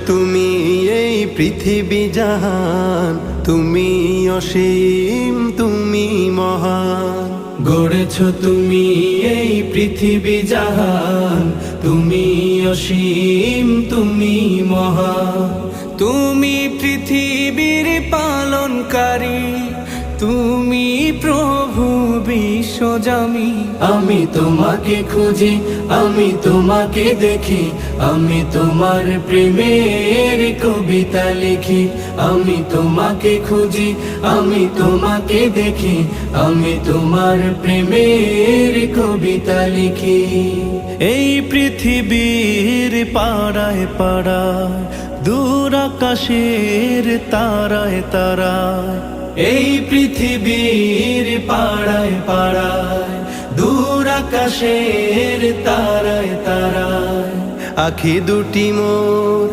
তুমি এই পৃথিবী জাহান, তুমি অসীম, তুমি মহান। গড়েছ তুমি এই পৃথিবী জাহান, তুমি অসীম, তুমি মহান। তুমি পৃথিবীর পালনকারী, তুমি প্রভু বিশ্বজামি। আমি তোমাকে খুঁজি, আমি তোমাকে দেখি, আমি তোমার প্রেমের কবিতা লিখি। আমি তোমাকে খুঁজি, আমি তোমাকে দেখি, আমি তোমার প্রেমের কবিতা লিখি। এই পৃথিবীর পাড়ায় পাড়ায়, দূর আকাশের তারায় তারায়, এই পৃথিবীর পাড়ায় পাড়ায়, দূর আকাশের তারায় তারায়, আখি দুটি মোর